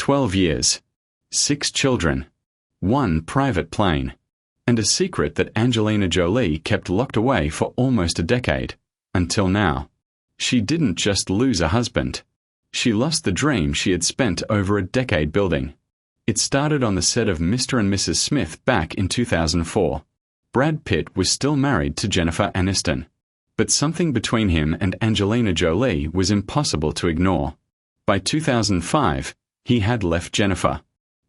12 years, 6 children, 1 private plane, and a secret that Angelina Jolie kept locked away for almost a decade, until now. She didn't just lose a husband. She lost the dream she had spent over a decade building. It started on the set of Mr. and Mrs. Smith back in 2004. Brad Pitt was still married to Jennifer Aniston. But something between him and Angelina Jolie was impossible to ignore. By 2005, he had left Jennifer.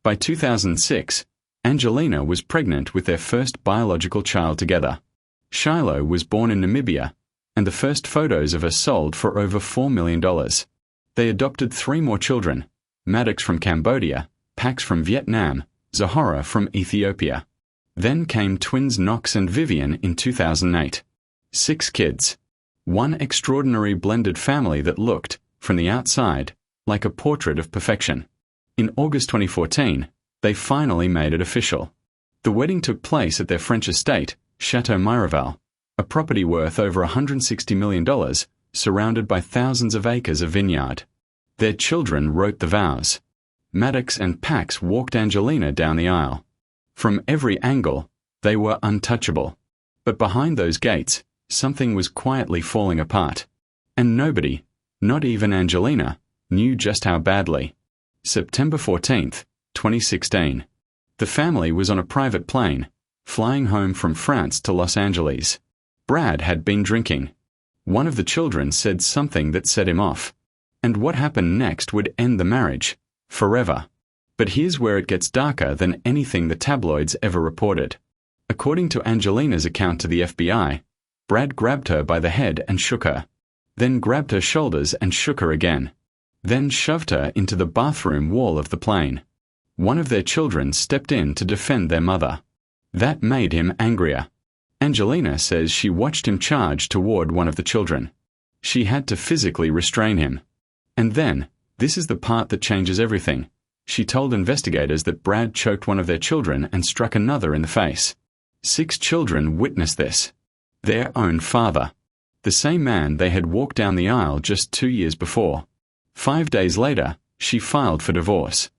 By 2006, Angelina was pregnant with their first biological child together. Shiloh was born in Namibia, and the first photos of her sold for over $4 million. They adopted 3 more children, Maddox from Cambodia, Pax from Vietnam, Zahara from Ethiopia. Then came twins Knox and Vivian in 2008. 6 kids. One extraordinary blended family that looked, from the outside, like a portrait of perfection. In August 2014, they finally made it official. The wedding took place at their French estate, Chateau Miraval, a property worth over $160 million, surrounded by thousands of acres of vineyard. Their children wrote the vows. Maddox and Pax walked Angelina down the aisle. From every angle, they were untouchable. But behind those gates, something was quietly falling apart. And nobody, not even Angelina, knew just how badly. September 14, 2016. The family was on a private plane, flying home from France to Los Angeles. Brad had been drinking. One of the children said something that set him off. And what happened next would end the marriage, forever. But here's where it gets darker than anything the tabloids ever reported. According to Angelina's account to the FBI, Brad grabbed her by the head and shook her, then grabbed her shoulders and shook her again, then shoved her into the bathroom wall of the plane. One of their children stepped in to defend their mother. That made him angrier. Angelina says she watched him charge toward one of the children. She had to physically restrain him. And then, this is the part that changes everything, she told investigators that Brad choked one of their children and struck another in the face. 6 children witnessed this. Their own father. The same man they had walked down the aisle just 2 years before. 5 days later, she filed for divorce.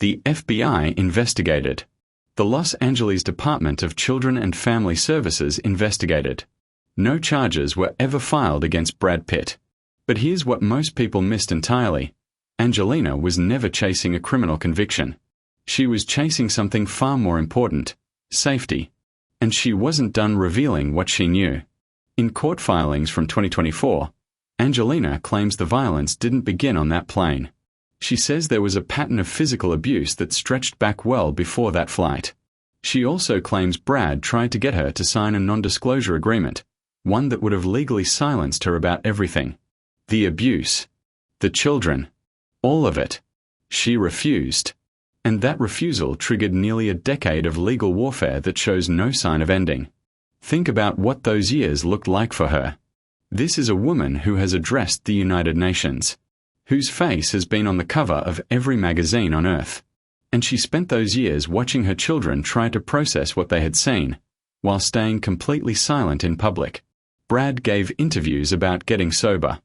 The FBI investigated. The Los Angeles Department of Children and Family Services investigated. No charges were ever filed against Brad Pitt. But here's what most people missed entirely. Angelina was never chasing a criminal conviction. She was chasing something far more important: safety. And she wasn't done revealing what she knew. In court filings from 2024, Angelina claims the violence didn't begin on that plane. She says there was a pattern of physical abuse that stretched back well before that flight. She also claims Brad tried to get her to sign a non-disclosure agreement, one that would have legally silenced her about everything. The abuse. The children. All of it. She refused. And that refusal triggered nearly a decade of legal warfare that shows no sign of ending. Think about what those years looked like for her. This is a woman who has addressed the United Nations, whose face has been on the cover of every magazine on Earth. And she spent those years watching her children try to process what they had seen, while staying completely silent in public. Brad gave interviews about getting sober.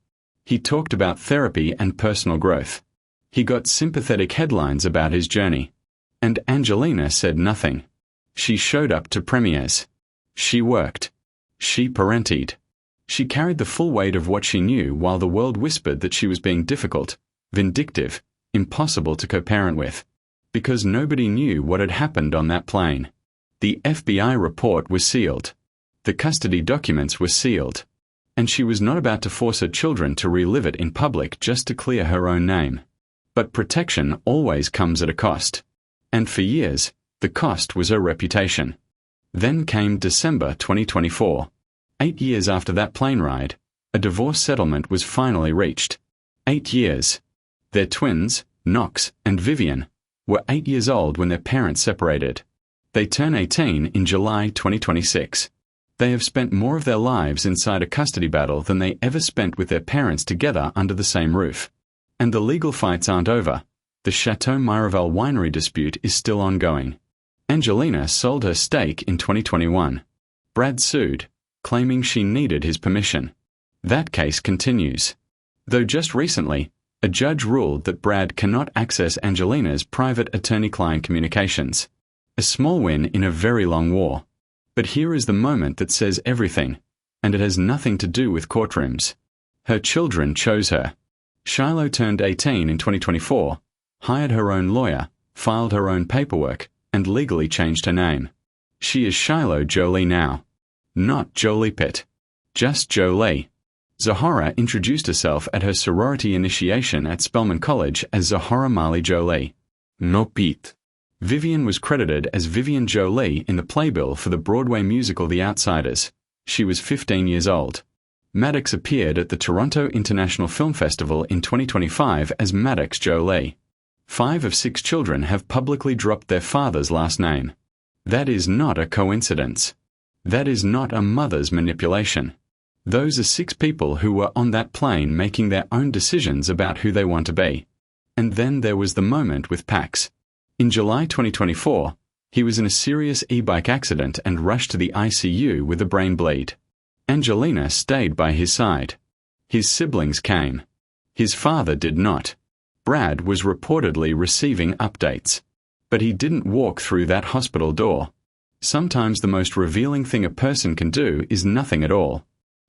He talked about therapy and personal growth. He got sympathetic headlines about his journey. And Angelina said nothing. She showed up to premieres. She worked. She parentied. She carried the full weight of what she knew while the world whispered that she was being difficult, vindictive, impossible to co-parent with. Because nobody knew what had happened on that plane. The FBI report was sealed. The custody documents were sealed. And she was not about to force her children to relive it in public just to clear her own name. But protection always comes at a cost. And for years, the cost was her reputation. Then came December 2024. 8 years after that plane ride, a divorce settlement was finally reached. 8 years. Their twins, Knox and Vivian, were 8 years old when their parents separated. They turn 18 in July 2026. They have spent more of their lives inside a custody battle than they ever spent with their parents together under the same roof. And the legal fights aren't over. The Chateau Miraval winery dispute is still ongoing. Angelina sold her stake in 2021. Brad sued, claiming she needed his permission. That case continues. Though just recently, A judge ruled that Brad cannot access Angelina's private attorney-client communications. A small win in a very long war. But here is the moment that says everything, and it has nothing to do with courtrooms. Her children chose her. Shiloh turned 18 in 2024, hired her own lawyer, filed her own paperwork, and legally changed her name. She is Shiloh Jolie now. Not Jolie Pitt. Just Jolie. Zahora introduced herself at her sorority initiation at Spelman College as Zahora Marley Jolie. No Pete. Vivian was credited as Vivian Jolie in the playbill for the Broadway musical The Outsiders. She was 15 years old. Maddox appeared at the Toronto International Film Festival in 2025 as Maddox Jolie. 5 of 6 children have publicly dropped their father's last name. That is not a coincidence. That is not a mother's manipulation. Those are 6 people who were on that plane making their own decisions about who they want to be. And then there was the moment with Pax. In July 2024, he was in a serious e-bike accident and rushed to the ICU with a brain bleed. Angelina stayed by his side. His siblings came. His father did not. Brad was reportedly receiving updates. But he didn't walk through that hospital door. Sometimes the most revealing thing a person can do is nothing at all.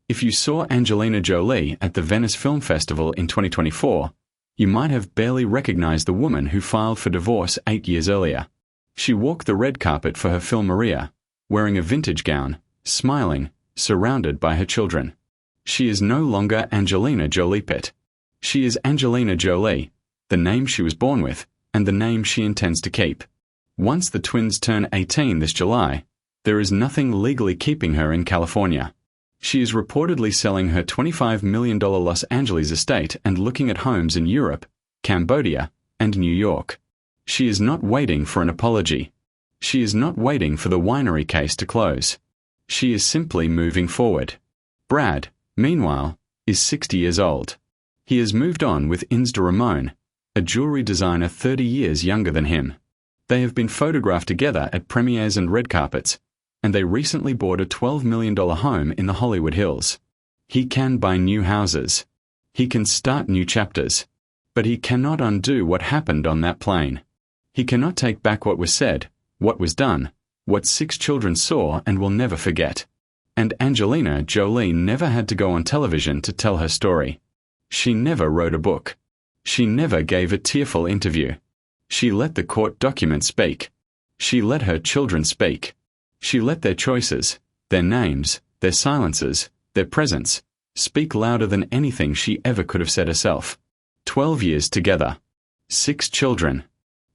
If you saw Angelina Jolie at the Venice Film Festival in 2024, you might have barely recognized the woman who filed for divorce 8 years earlier. She walked the red carpet for her film Maria, wearing a vintage gown, smiling, surrounded by her children. She is no longer Angelina Jolie Pitt. She is Angelina Jolie, the name she was born with, and the name she intends to keep. Once the twins turn 18 this July, there is nothing legally keeping her in California. She is reportedly selling her $25 million Los Angeles estate and looking at homes in Europe, Cambodia, and New York. She is not waiting for an apology. She is not waiting for the winery case to close. She is simply moving forward. Brad, meanwhile, is 60 years old. He has moved on with Insta Ramon, a jewelry designer 30 years younger than him. They have been photographed together at premieres and red carpets, and they recently bought a $12 million home in the Hollywood Hills. He can buy new houses. He can start new chapters. But he cannot undo what happened on that plane. He cannot take back what was said, what was done, what 6 children saw and will never forget. And Angelina Jolie never had to go on television to tell her story. She never wrote a book. She never gave a tearful interview. She let the court documents speak. She let her children speak. She let their choices, their names, their silences, their presence, speak louder than anything she ever could have said herself. 12 years together. 6 children.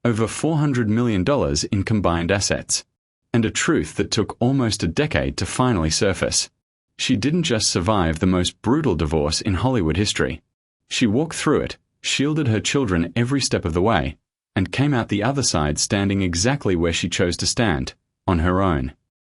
Over $400 million in combined assets. And a truth that took almost a decade to finally surface. She didn't just survive the most brutal divorce in Hollywood history. She walked through it, shielded her children every step of the way, and came out the other side standing exactly where she chose to stand, on her own.